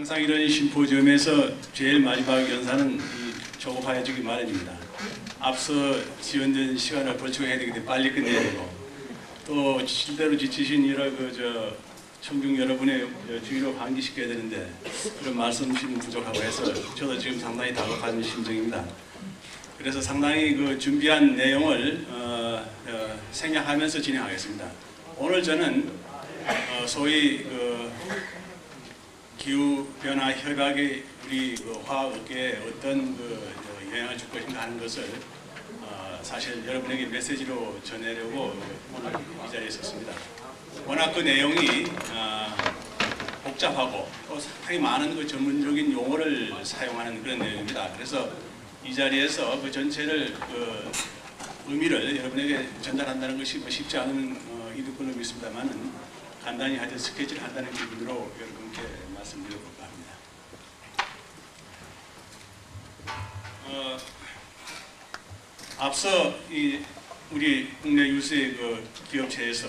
항상 이런 심포지엄에서 제일 마지막 연사는 조급해지기 마련입니다. 앞서 지연된 시간을 보충해야 되기 때문에 빨리 끝내야 되고, 또 실대로 지치신 이런 청중 여러분의 주의로 환기시켜야 되는데 그런 말씀심은 부족하고 해서 저도 지금 상당히 다급한 심정입니다. 그래서 상당히 준비한 내용을 생략하면서 진행하겠습니다. 오늘 저는 소위 기후변화 협약이 우리 화학업계에 어떤 영향을 줄 것인가 하는 것을 사실 여러분에게 메시지로 전하려고 오늘 이 자리에 있었습니다. 워낙 그 내용이 복잡하고 또 상당히 많은 전문적인 용어를 사용하는 그런 내용입니다. 그래서 이 자리에서 그 전체를 의미를 여러분에게 전달한다는 것이 쉽지 않은 일일 걸로 믿습니다만은 간단히 하여튼 스케치를 한다는 기분으로 여러분께 말씀드려볼까 합니다. 앞서 우리 국내 유수의 기업체에서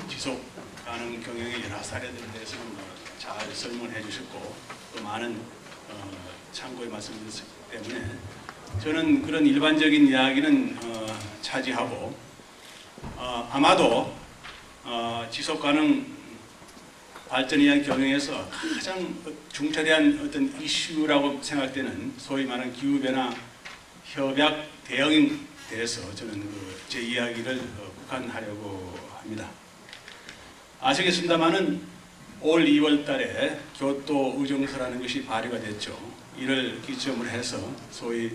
지속 가능 경영의 여러 사례들에 대해서는 잘 설명해 주셨고 또 많은 참고의 말씀을 드렸기 때문에 저는 그런 일반적인 이야기는 차지하고 아마도 지속 가능 발전에 의한 경영에서 가장 중차대한 어떤 이슈라고 생각되는 소위 말하는 기후변화 협약 대응에 대해서 저는 제 이야기를 국한하려고 합니다. 아시겠습니다만은 올 2월 달에 교토 의정서라는 것이 발의가 됐죠. 이를 기점으로 해서 소위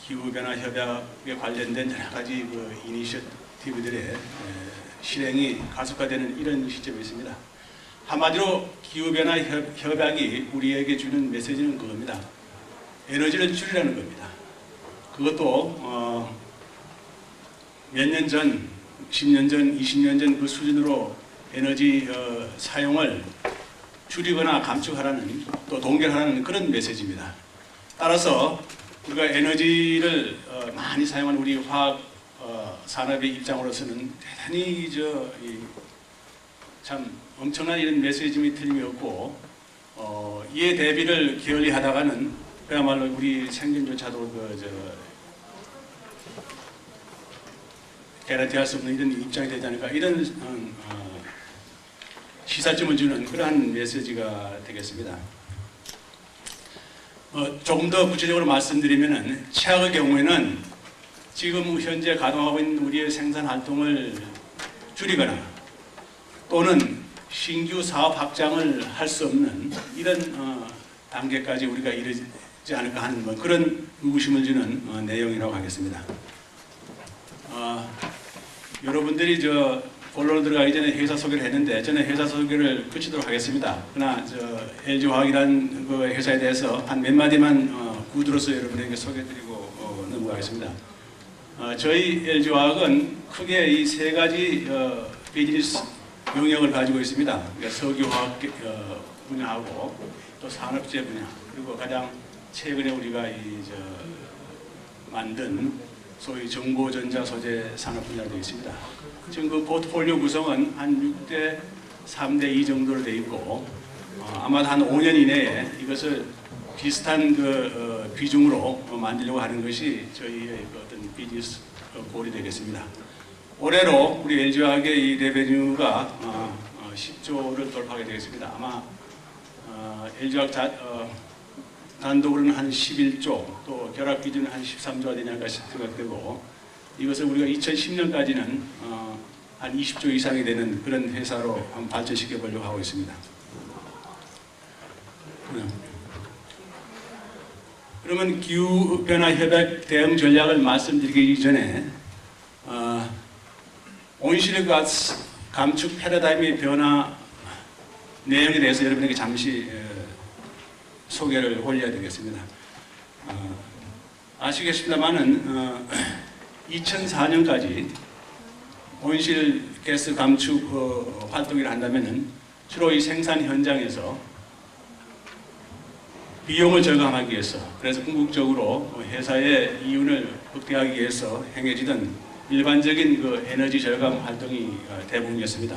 기후변화 협약에 관련된 여러 가지 이니셔티브들의 실행이 가속화되는 이런 시점에 있습니다. 한마디로 기후변화 협약이 우리에게 주는 메시지는 그겁니다. 에너지를 줄이라는 겁니다. 그것도 몇 년 전, 10년 전, 20년 전 그 수준으로 에너지 사용을 줄이거나 감축하라는 또 동결하라는 그런 메시지입니다. 따라서 우리가 에너지를 많이 사용하는 우리 화학 산업의 입장으로서는 대단히 참 엄청난 이런 메시지이 틀림이 없고 이에 대비를 게을리하다가는 그야말로 우리 생존조차도 개런티할 수 없는 이런 입장이 되지 않을까 이런 시사점을 주는 그러한 메시지가 되겠습니다. 조금 더 구체적으로 말씀드리면은 최악의 경우에는 지금 현재 가동하고 있는 우리의 생산 활동을 줄이거나 또는 신규 사업 확장을 할 수 없는 이런 단계까지 우리가 이르지 않을까 하는 그런 의구심을 주는 내용이라고 하겠습니다. 여러분들이 본론으로 들어가기 전에 회사 소개를 했는데 저는 회사 소개를 그치도록 하겠습니다. 그러나 LG화학이라는 그 회사에 대해서 한 몇 마디만 구두로서 여러분에게 소개해드리고 넘어가겠습니다. 저희 LG화학은 크게 이 세 가지 비즈니스 영역을 가지고 있습니다. 그러니까 석유화학 분야하고 또 산업재 분야 그리고 가장 최근에 우리가 만든 소위 정보전자 소재 산업 분야로 되어 있습니다. 지금 그 포트폴리오 구성은 한 6대 3대 2 정도로 되어 있고 아마 한 5년 이내에 이것을 비슷한 비중으로 만들려고 하는 것이 저희의 어떤 비즈니스 골이 되겠습니다. 올해로 우리 LG화학의 이 레베뉴가 10조를 돌파하게 되겠습니다. 아마 LG화학 단독으로는 한 11조, 또 결합 기준은 한 13조가 되냐가 생각되고 이것을 우리가 2010년까지는 한 20조 이상이 되는 그런 회사로 한번 발전시켜 보려고 하고 있습니다. 그러면 기후변화 협약 대응 전략을 말씀드리기 전에 온실가스 감축 패러다임의 변화 내용에 대해서 여러분에게 잠시 소개를 올려야 되겠습니다. 아시겠습니다만은 2004년까지 온실가스 감축 활동을 한다면은 주로 이 생산 현장에서 비용을 절감하기 위해서 그래서 궁극적으로 회사의 이윤을 극대화하기 위해서 행해지던 일반적인 에너지 절감 활동이 대부분이었습니다.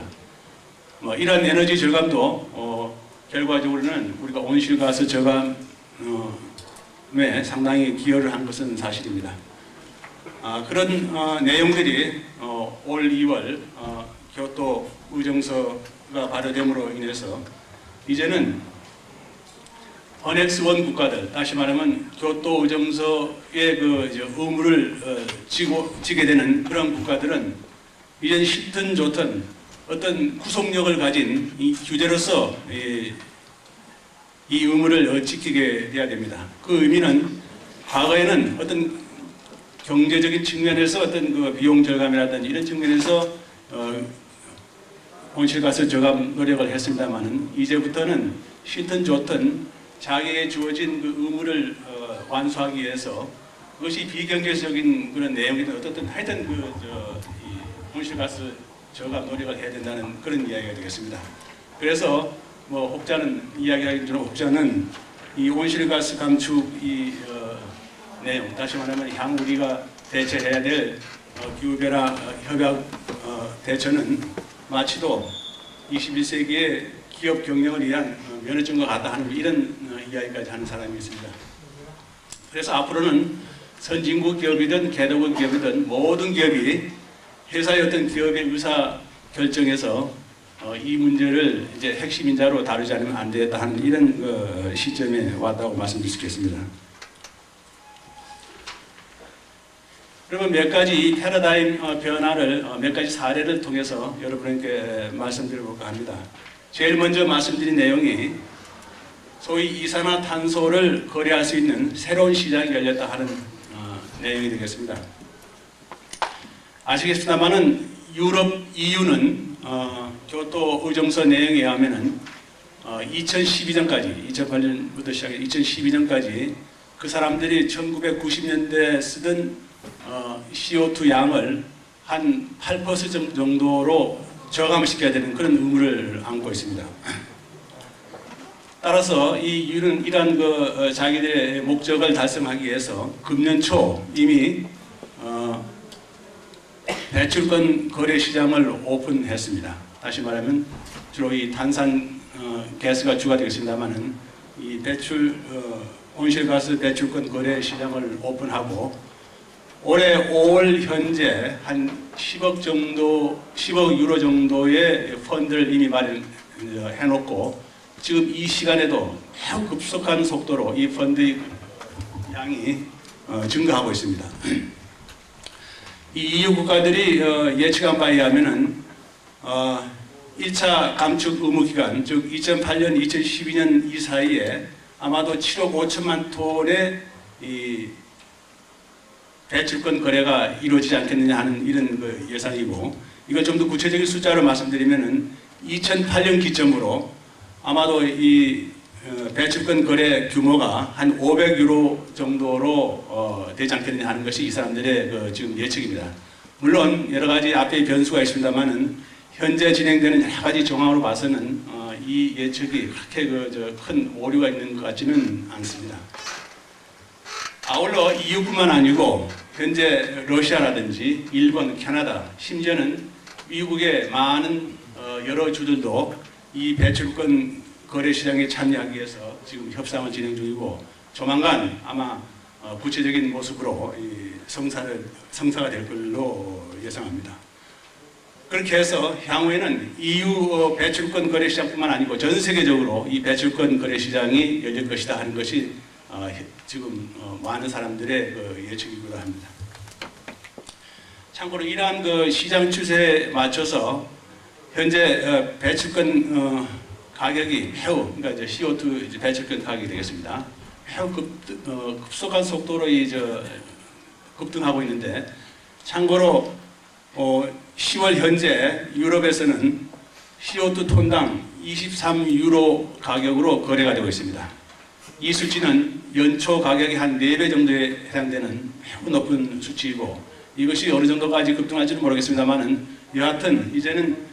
이런 에너지 절감도 결과적으로는 우리가 온실가스 저감에 상당히 기여를 한 것은 사실입니다. 그런 내용들이 올 2월 교토 의정서가 발효됨으로 인해서 이제는 어넥스 1 국가들, 다시 말하면 교토 의정서의 의무를 지게 되는 그런 국가들은 이젠 싫든 좋든 어떤 구속력을 가진 이 규제로서 이 의무를 지키게 돼야 됩니다. 그 의미는 과거에는 어떤 경제적인 측면에서 어떤 그 비용 절감이라든지 이런 측면에서 온실가스 저감 노력을 했습니다만은 이제부터는 싫든 좋든 자기에게 주어진 그 의무를 완수하기 위해서 그것이 비경제적인 그런 내용이든 어떻든 하여튼 이 온실가스 저감 노력을 해야 된다는 그런 이야기가 되겠습니다. 그래서 혹자는 이야기하기 전에 혹자는 이 온실가스 감축 내용, 다시 말하면 향후 우리가 대처해야 될 기후변화 협약 대처는 마치도 21세기의 기업 경영을 위한 면허증과 같다 하는 이런 이야기까지 하는 사람이 있습니다. 그래서 앞으로는 선진국 기업이든 개도국 기업이든 모든 기업이 회사의 어떤 기업의 의사 결정에서 이 문제를 이제 핵심 인자로 다루지 않으면 안 되겠다 하는 이런 시점에 왔다고 말씀드릴 수 있겠습니다. 그러면 몇 가지 이 패러다임 변화를 몇 가지 사례를 통해서 여러분께 말씀드려볼까 합니다. 제일 먼저 말씀드린 내용이 소위 이산화탄소를 거래할 수 있는 새로운 시장이 열렸다 하는 내용이 되겠습니다. 아시겠습니다만은 유럽 EU는 교토 의정서 내용에 의하면은 2012년까지 2008년부터 시작해 2012년까지 그 사람들이 1990년대에 쓰던 CO2 양을 한 8% 정도로 저감시켜야 되는 그런 의무를 안고 있습니다. 따라서 이 EU는 이러한 자기들의 목적을 달성하기 위해서 금년 초 이미 배출권 거래 시장을 오픈했습니다. 다시 말하면 주로 이 탄산 가스가 주가 되겠습니다만은 이 온실가스 배출권 거래 시장을 오픈하고 올해 5월 현재 한 10억 유로 정도의 펀드를 이미 마련해놓고 지금 이 시간에도 매우 급속한 속도로 이 펀드 양이 증가하고 있습니다. 이 EU 국가들이 예측한 바에 의하면은 1차 감축 의무 기간, 즉 2008년, 2012년 이 사이에 아마도 7억 5천만 톤의 이 배출권 거래가 이루어지지 않겠느냐 하는 이런 예상이고, 이걸 좀 더 구체적인 숫자로 말씀드리면은 2008년 기점으로 아마도 이 배출권 거래 규모가 한 500유로 정도로 되지 않겠느냐 하는 것이 이 사람들의 지금 예측입니다. 물론 여러 가지 앞에 변수가 있습니다만은 현재 진행되는 여러 가지 정황으로 봐서는 이 예측이 그렇게 큰 오류가 있는 것 같지는 않습니다. 아울러 EU뿐만 아니고 현재 러시아라든지 일본, 캐나다, 심지어는 미국의 많은 여러 주들도 이 배출권 거래 시장에 참여하기 위해서 지금 협상을 진행 중이고 조만간 아마 구체적인 모습으로 성사가 될 걸로 예상합니다. 그렇게 해서 향후에는 EU 배출권 거래 시장뿐만 아니고 전 세계적으로 이 배출권 거래 시장이 열릴 것이다 하는 것이 지금 많은 사람들의 예측이기도 합니다. 참고로 이러한 시장 추세에 맞춰서 현재 배출권 가격이 매우, 그러니까 CO2 배출권 가격이 되겠습니다. 매우 급속한 속도로 급등하고 있는데, 참고로 10월 현재 유럽에서는 CO2 톤당 23유로 가격으로 거래가 되고 있습니다. 이 수치는 연초 가격이 한 4배 정도에 해당되는 매우 높은 수치이고, 이것이 어느 정도까지 급등할지는 모르겠습니다만은 여하튼 이제는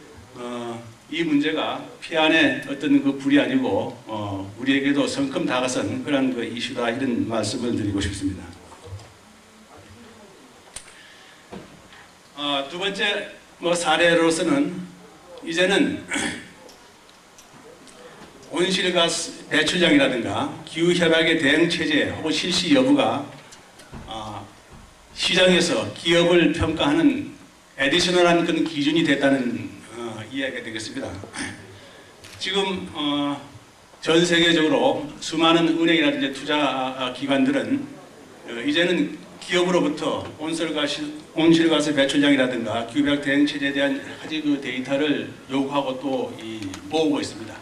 이 문제가 피안의 어떤 불이 아니고 우리에게도 성큼 다가선 그런 이슈다, 이런 말씀을 드리고 싶습니다. 두 번째 사례로서는 이제는 온실가스 배출량이라든가 기후협약의 대응 체제 혹은 실시 여부가 시장에서 기업을 평가하는 에디셔널한 그런 기준이 됐다는 이야기가 되겠습니다. 지금 전 세계적으로 수많은 은행이라든지 투자 기관들은 이제는 기업으로부터 온실가스 배출량이라든가 기후협약 대응 체제에 대한 가지 그 데이터를 요구하고 또 모으고 있습니다.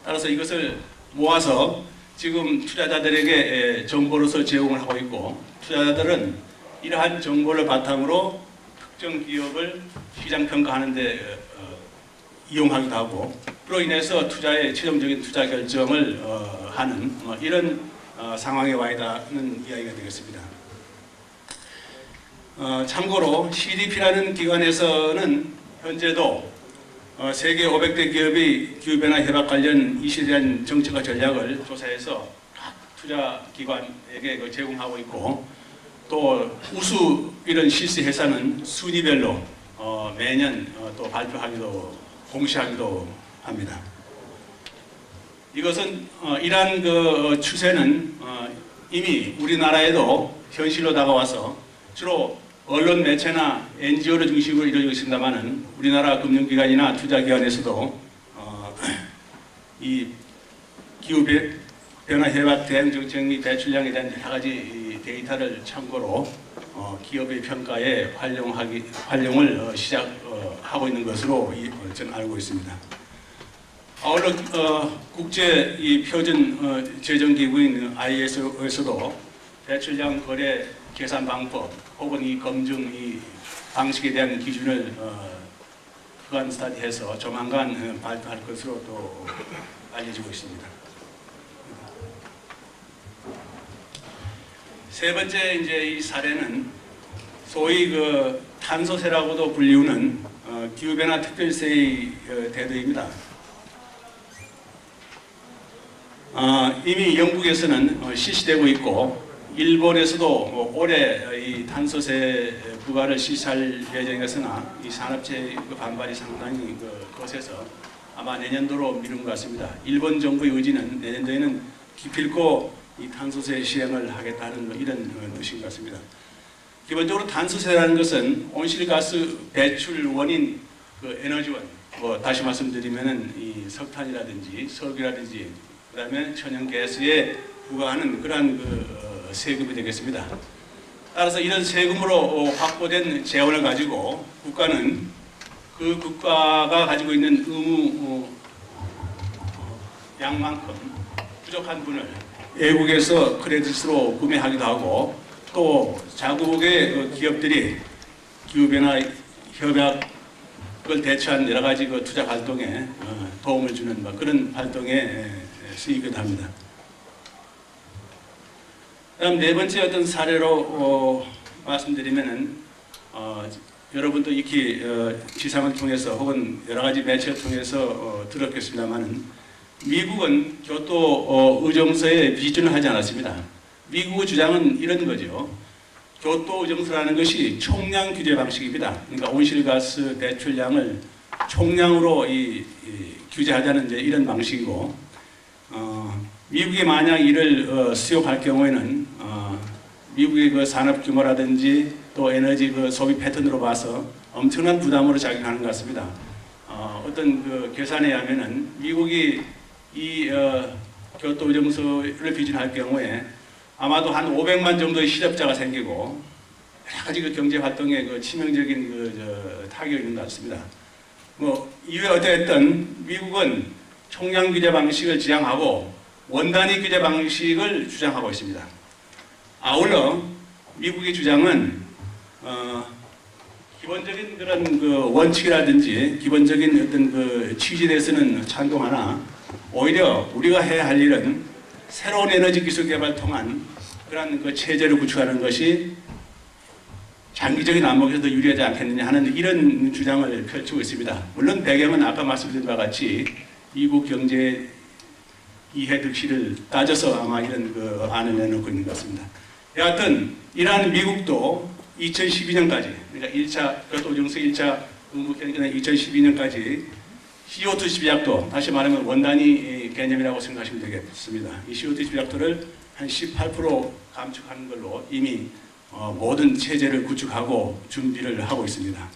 따라서 이것을 모아서 지금 투자자들에게 정보로서 제공을 하고 있고, 투자자들은 이러한 정보를 바탕으로 특정 기업을 시장 평가하는 데 이용하기도 하고, 그로 인해서 투자의 최종적인 투자 결정을 하는 이런 상황에 와 있다는 이야기가 되겠습니다. 참고로 CDP라는 기관에서는 현재도 세계 500대 기업의 기후변화 협약 관련 이슈에 대한 정책과 전략을 조사해서 각 투자 기관에게 제공하고 있고, 또 우수 이런 실시 회사는 순위별로 매년 또 공시하기도 합니다. 이것은 이러한 그 추세는 이미 우리나라에도 현실로 다가와서 주로 언론 매체나 NGO를 중심으로 이루어지고 있습니다만은, 우리나라 금융기관이나 투자기관에서도 이 기후변화 협약 대응 정책 및 배출량에 대한 여러 가지 데이터를 참고로 기업의 평가에 활용을 시작하고 있는 것으로 저는 알고 있습니다. 아울러 국제 표준 재정기구인 ISO에서도 배출량 거래 계산 방법 혹은 이 검증 방식에 대한 기준을 주관 스터디해서 조만간 발표할 것으로 또 알려지고 있습니다. 세 번째 이 사례는 소위 그 탄소세라고도 불리우는 기후변화 특별세의 대두입니다. 이미 영국에서는 실시되고 있고, 일본에서도 올해 이 탄소세 부과를 실시할 예정이었으나 이 산업체의 반발이 상당히 거세서 아마 내년도로 미룬 것 같습니다. 일본 정부의 의지는 내년도에는 기필코 이 탄소세 시행을 하겠다는 이런 뜻인 것 같습니다. 기본적으로 탄소세라는 것은 온실가스 배출 원인 에너지원, 다시 말씀드리면은 이 석탄이라든지 석유라든지 그다음에 천연가스에 부과하는 그러한 세금이 되겠습니다. 따라서 이런 세금으로 확보된 재원을 가지고 국가는 그 국가가 가지고 있는 의무 양만큼 부족한 분을 외국에서 크레딧으로 구매하기도 하고, 또 자국의 기업들이 기후변화 협약을 대처한 여러 가지 투자 활동에 도움을 주는 그런 활동에 쓰이기도 합니다. 다음 네 번째 어떤 사례로 말씀드리면은 여러분도 익히 지상을 통해서 혹은 여러 가지 매체를 통해서 들었겠습니다만은, 미국은 교토 의정서에 비준을 하지 않았습니다. 미국의 주장은 이런 거죠. 교토 의정서라는 것이 총량 규제 방식입니다. 그러니까 온실가스 배출량을 총량으로 규제하자는 이런 방식이고, 미국이 만약 이를 수용할 경우에는 미국의 그 산업 규모라든지 또 에너지 소비 패턴으로 봐서 엄청난 부담으로 작용하는 것 같습니다. 어떤 계산에 의하면은 미국이 이 교토 의정서를 비준할 경우에 아마도 한 500만 정도의 실업자가 생기고 여러 가지 경제 활동에 치명적인 타격이 있는 것 같습니다. 이외에 어쨌든 미국은 총량 규제 방식을 지향하고 원단위 규제 방식을 주장하고 있습니다. 아울러 미국의 주장은 기본적인 그런 원칙이라든지 기본적인 어떤 취지에 대해서는 찬동하나, 오히려 우리가 해야 할 일은 새로운 에너지 기술 개발 통한 그런 체제를 구축하는 것이 장기적인 안목에서 더 유리하지 않겠느냐 하는 이런 주장을 펼치고 있습니다. 물론 배경은 아까 말씀드린 바와 같이 미국 경제 이해 득실을 따져서 아마 이런 안을 내놓고 있는 것 같습니다. 여하튼 이러한 미국도 2012년까지, 그러니까 1차 교토 의정서 1차 의무 기간 2012년까지 CO2 집약도, 다시 말하면 원단위 개념이라고 생각하시면 되겠습니다. 이 CO2 집약도를 한 18% 감축하는 걸로 이미 모든 체제를 구축하고 준비를 하고 있습니다.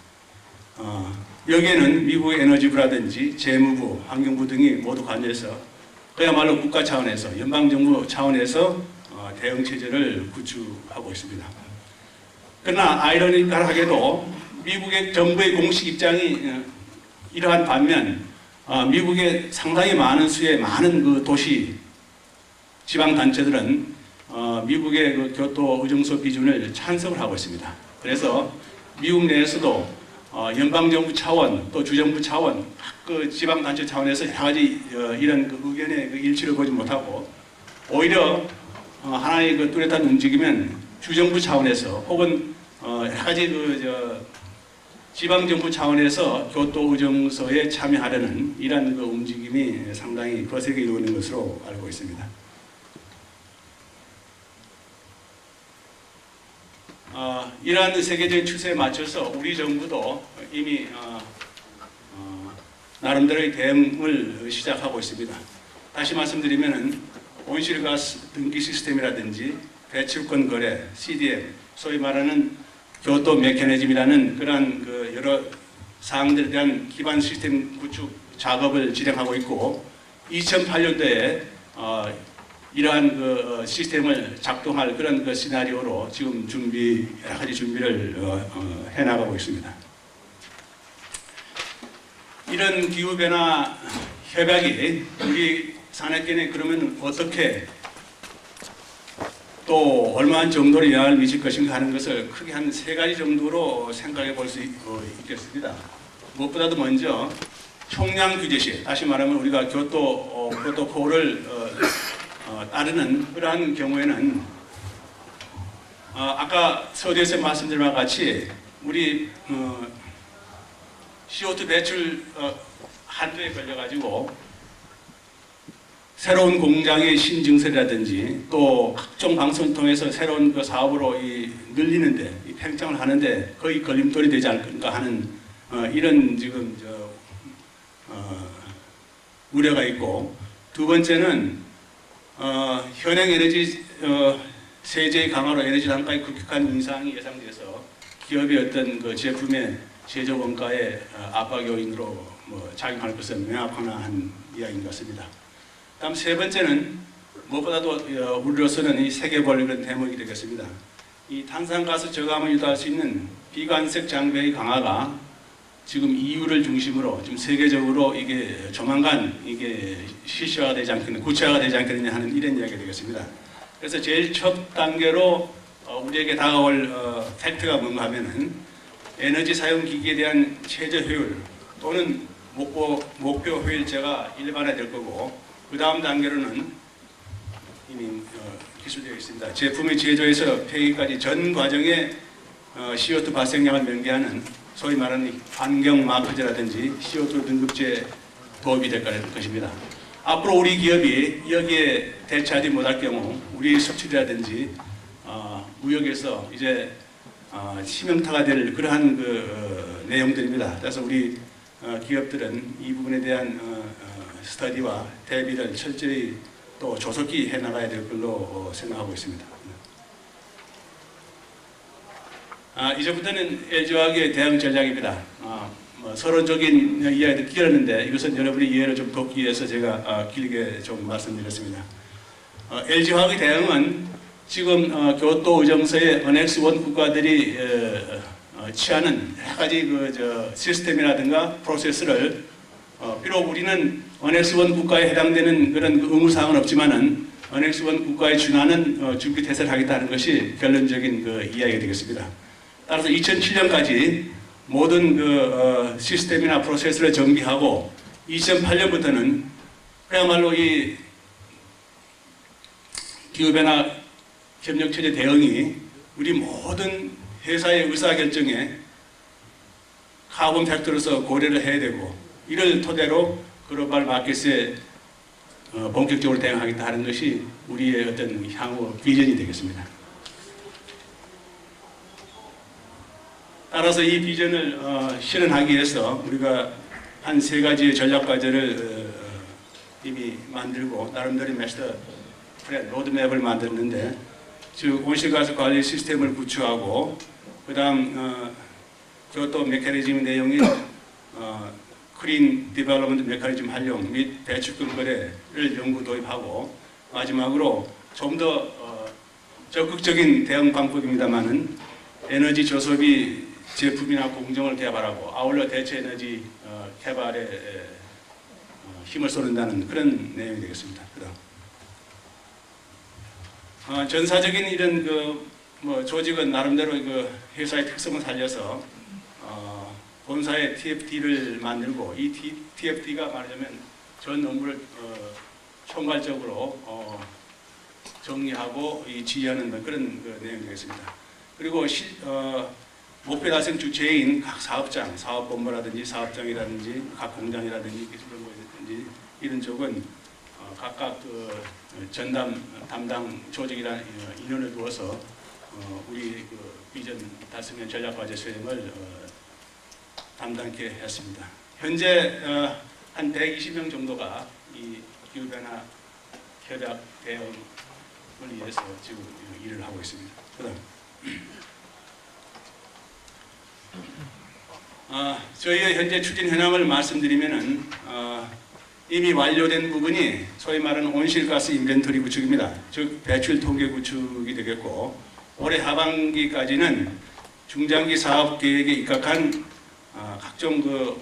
여기에는 미국의 에너지부라든지 재무부, 환경부 등이 모두 관여해서 그야말로 국가 차원에서, 연방정부 차원에서 대응 체제를 구축하고 있습니다. 그러나 아이러니컬하게도 미국의 정부의 공식 입장이 이러한 반면 미국의 상당히 많은 수의 많은 그 도시 지방 단체들은 미국의 그 교토 의정서 비준을 찬성을 하고 있습니다. 그래서 미국 내에서도 연방정부 차원 또 주정부 차원 그 지방 단체 차원에서 여러 가지 이런 그 의견의 그 일치를 보지 못하고 오히려 하나의 그 뚜렷한 움직임은 주정부 차원에서 혹은 여러 가지 지방정부 차원에서 교토 의정서에 참여하려는 이러한 그 움직임이 상당히 거세게 이루어지는 것으로 알고 있습니다. 이러한 세계적인 추세에 맞춰서 우리 정부도 이미 나름대로의 대응을 시작하고 있습니다. 다시 말씀드리면은 온실가스 등기 시스템이라든지 배출권 거래, CDM, 소위 말하는 교토 메커니즘이라는 그러한 그 여러 사항들에 대한 기반 시스템 구축 작업을 진행하고 있고 2008년도에 이러한 그 시스템을 작동할 그런 그 시나리오로 지금 여러 가지 준비를 해나가고 있습니다. 이런 기후변화 협약이 우리 산업계에 그러면 어떻게 또 얼마나 정도로 영향을 미칠 것인가 하는 것을 크게 한 3가지 정도로 생각해 볼 수 있겠습니다. 무엇보다도 먼저 총량 규제 시, 다시 말하면 우리가 교토 프로토콜을 따르는 그러한 경우에는 아까 서두에서 말씀드린 바와 같이 우리 CO2 배출 한도에 걸려가지고 새로운 공장의 신증설이라든지 또 각종 방송을 통해서 새로운 그 사업으로 늘리는데 팽창을 하는데 거의 걸림돌이 되지 않을까 하는 이런 지금 우려가 있고, 두 번째는 현행 에너지 세제의 강화로 에너지 단가의 급격한 인상이 예상돼서 기업의 어떤 그 제품의 제조 원가의 압박 요인으로 작용할 것은 명확한 이야기인 것 같습니다. 다음 세 번째는 무엇보다도 우리로서는 이 세계볼 그런 대목이 되겠습니다. 이 탄산가스 저감을 유도할 수 있는 비관색 장비의 강화가 지금 EU를 중심으로 지금 세계적으로 이게 조만간 이게 실시화가 되지 않겠느냐, 구체화가 되지 않겠느냐 하는 이런 이야기가 되겠습니다. 그래서 제일 첫 단계로 우리에게 다가올 팩트가 뭔가 하면은 에너지 사용 기기에 대한 최저 효율 또는 목표 효율제가 일반화될 거고, 그 다음 단계로는 이미 기술되어 있습니다. 제품의 제조에서 폐기까지 전 과정에 CO2 발생량을 명기하는 소위 말하는 환경 마크제라든지 CO2 등급제 도입이 될 것입니다. 앞으로 우리 기업이 여기에 대처하지 못할 경우 우리 수출이라든지 무역에서 이제 치명타가 될 그러한 그 내용들입니다. 그래서 우리 기업들은 이 부분에 대한 스터디와 대비를 철저히 또 조속히 해나가야 될 걸로 생각하고 있습니다. 이제부터는 LG화학의 대응 전략입니다. 서론적인 이야기도 길었는데 이것은 여러분의 이해를 좀 돕기 위해서 제가 길게 좀 말씀드렸습니다. LG화학의 대응은 지금 교토 의정서의 어넥스 1 국가들이 취하는 여러 가지 시스템이라든가 프로세스를 비록 우리는 어넥스 1 국가에 해당되는 그런 의무사항은 없지만은 어넥스 1 국가에 준하는 준비 태세를 하겠다는 것이 결론적인 이야기가 되겠습니다. 따라서 2007년까지 모든 시스템이나 프로세스를 정비하고 2008년부터는 그야말로 이 기후변화 협력체제 대응이 우리 모든 회사의 의사결정에 카본 팩터로서 고려를 해야 되고, 이를 토대로 글로벌 마켓에 본격적으로 대응하겠다 하는 것이 우리의 어떤 향후 비전이 되겠습니다. 따라서 이 비전을 실현하기 위해서 우리가 한 세 가지의 전략 과제를 이미 만들고 나름대로 마스터 플랜 로드맵을 만들었는데, 즉 온실가스 관리 시스템을 구축하고, 그다음 교토 메커니즘 내용인 크린 디벨롭먼트 메커니즘 활용 및 배출권 거래를 연구 도입하고, 마지막으로 좀 더 적극적인 대응 방법입니다만은 에너지 저소비 제품이나 공정을 개발하고 아울러 대체 에너지 개발에 힘을 쏟는다는 그런 내용이 되겠습니다. 그다음 전사적인 이런 조직은 나름대로 회사의 특성을 살려서 본사의 TFD를 만들고, 이 TFD가 말하자면 전 업무를 총괄적으로 정리하고 지휘하는 그런 내용이 되겠습니다. 그리고 목표 달성 주체인 각 사업장, 사업본부라든지 사업장이라든지 각 공장이라든지 기술본부라든지 이런 쪽은 각각 전담 담당 조직이나 인원을 두어서 우리 비전 달성의 전략과제 수행을 담당케 했습니다. 현재 한 120명 정도가 이 기후변화 협약 대응을 위해서 지금 일을 하고 있습니다. 그다음 저희의 현재 추진 현황을 말씀드리면은 이미 완료된 부분이 소위 말하는 온실가스 인벤토리 구축입니다. 즉 배출 통계 구축이 되겠고, 올해 하반기까지는 중장기 사업 계획에 입각한 각종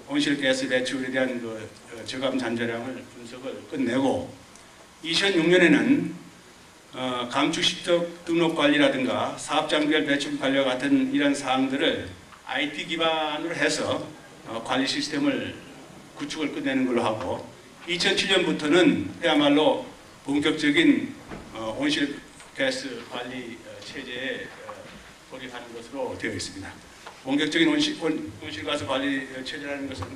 온실가스 배출에 대한 저감 잔재량을 분석을 끝내고, 2006년에는 감축시적 등록 관리라든가 사업장별 배출 관리와 같은 이런 사항들을 IT 기반으로 해서 관리 시스템을 구축을 끝내는 걸로 하고, 2007년부터는 그야말로 본격적인 온실가스 관리 체제에 돌입하는 것으로 되어 있습니다. 본격적인 온실가스 관리 체제라는 것은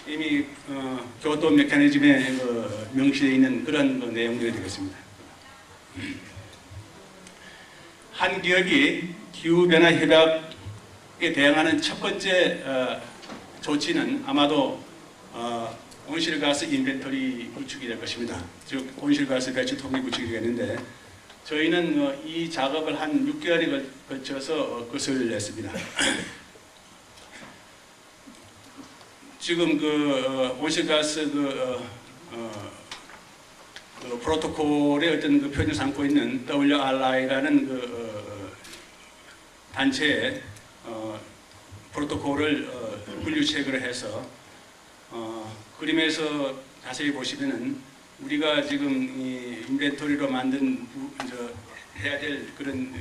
이미 교토 메커니즘에 명시되어 있는 그런 내용들이 되겠습니다. 한 기업이 기후변화 협약에 대응하는 첫 번째 조치는 아마도 온실가스 인벤토리 구축이 될 것입니다. 즉 온실가스 배출 통계 구축이 되겠는데, 저희는 이 작업을 한 6개월에 걸쳐서 끝을 냈습니다. 지금 온실가스 프로토콜의 어떤 표준을 삼고 있는 WRI라는 단체의 프로토콜을 분류체계를 해서 그림에서 자세히 보시면은 우리가 지금 이 인벤토리로 만든 해야 될 그런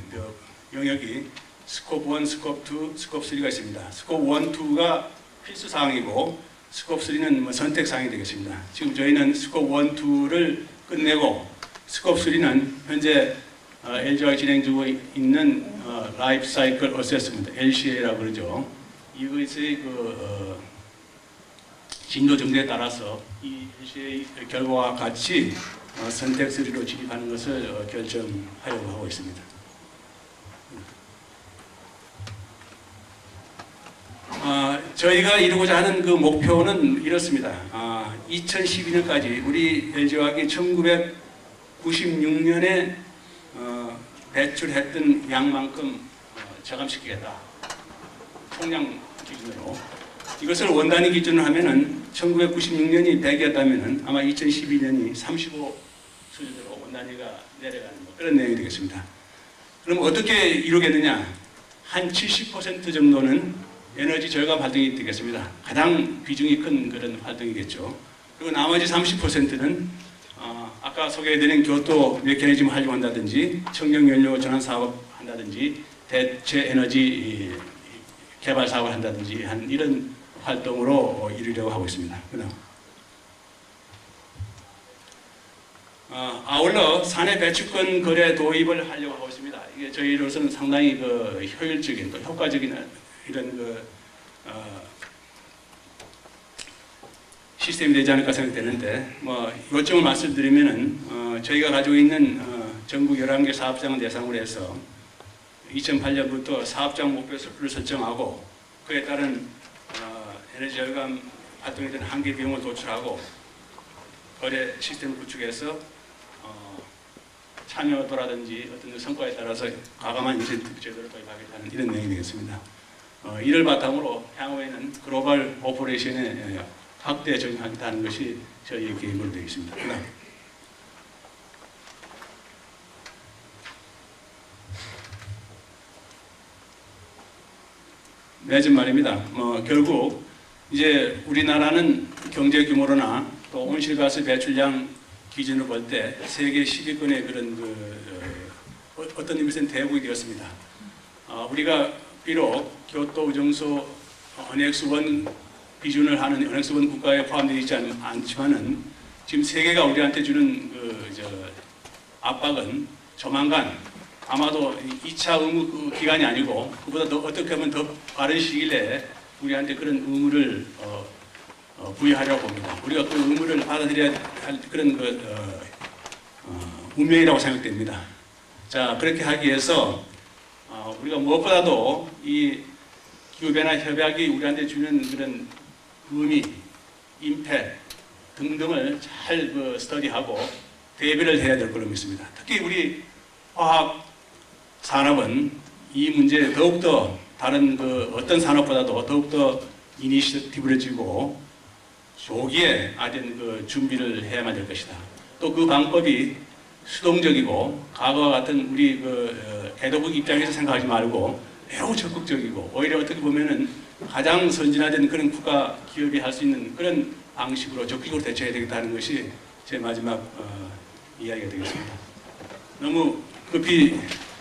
영역이 스코프 1, 스코프 2, 스코프 3가 있습니다. 스코프 1, 2가 필수 사항이고 스코프 3는 선택 사항이 되겠습니다. 지금 저희는 스코프 1, 2를 끝내고 스코프 3는 현재 LG가 진행 중에 있는 라이프 사이클 어세스먼트 LCA라고 그러죠. 이것의 진도 정도에 따라서 이 LCA 결과와 같이 선택 3로 진입하는 것을 결정하려고 하고 있습니다. 저희가 이루고자 하는 목표는 이렇습니다. 2012년까지 우리 LG화학이 1996년에 배출했던 양만큼 저감시키겠다. 총량 기준으로. 이것을 원단위 기준으로 하면은 1996년이 100이었다면은 아마 2012년이 35 수준으로 원단위가 내려가는 그런 내용이 되겠습니다. 그럼 어떻게 이루겠느냐? 한 70% 정도는 에너지 절감 활동이 되겠습니다. 가장 비중이 큰 그런 활동이겠죠. 그리고 나머지 30%는 아까 소개해드린 교토 메커니즘 활용한다든지 청정연료 전환 사업 한다든지 대체 에너지 개발 사업을 한다든지 한 이런 활동으로 이루려고 하고 있습니다. 아울러 사내 배출권 거래 도입을 하려고 하고 있습니다. 이게 저희로서는 상당히 효율적인 또 효과적인 이런 시스템이 되지 않을까 생각되는데, 요점을 말씀드리면은 저희가 가지고 있는 전국 11개 사업장을 대상으로 해서 2008년부터 사업장 목표를 설정하고 그에 따른 에너지 절감 활동에 대한 한계 비용을 도출하고 거래 시스템을 구축해서 참여도라든지 어떤 성과에 따라서 과감한 인센티브 제도를 도입하겠다는 이런 내용이 되겠습니다. 이를 바탕으로 향후에는 글로벌 오퍼레이션에 확대 적용하겠다는 것이 저희의 계획으로 되어 있습니다. 내집 말입니다. 결국 이제 우리나라는 경제 규모로나 또 온실가스 배출량 기준으로 볼 때 세계 10위권의 그런 어떤 의미에서는 대국이 되었습니다. 우리가 비록 교토 의정서 언엑스1 기준을 하는 언엑스1 국가에 포함되어 있지 않지만은 지금 세계가 우리한테 주는 압박은 조만간 아마도 2차 의무 기간이 아니고 그보다 더 어떻게 하면 더 빠른 시일 내에 우리한테 그런 의무를 부여하려고 봅니다. 우리가 그 의무를 받아들여야 할 그런 운명이라고 생각됩니다. 자, 그렇게 하기 위해서 우리가 무엇보다도 이 기후변화 협약이 우리한테 주는 그런 의미, 임팩 등등을 잘 스터디하고 대비를 해야 될 거로 믿습니다. 특히 우리 화학 산업은 이 문제에 더욱더 다른 어떤 산업보다도 더욱더 이니시티브를 쥐고 조기에 아주 준비를 해야만 될 것이다. 또 그 방법이 수동적이고 과거와 같은 우리 개도국 입장에서 생각하지 말고 매우 적극적이고 오히려 어떻게 보면은 가장 선진화된 그런 국가 기업이 할 수 있는 그런 방식으로 적극적으로 대처해야 되겠다는 것이 제 마지막 이야기가 되겠습니다. 너무 급히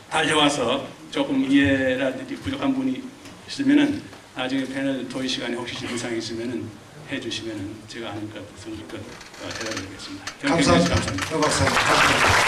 달려와서 조금 이해라든지 부족한 부분이 있으면은 나중에 패널 토의 시간에 혹시 질문사항이 있으면은 해주시면은 제가 아는 것, 성의껏 대답드리겠습니다. 감사합니다. 박사님.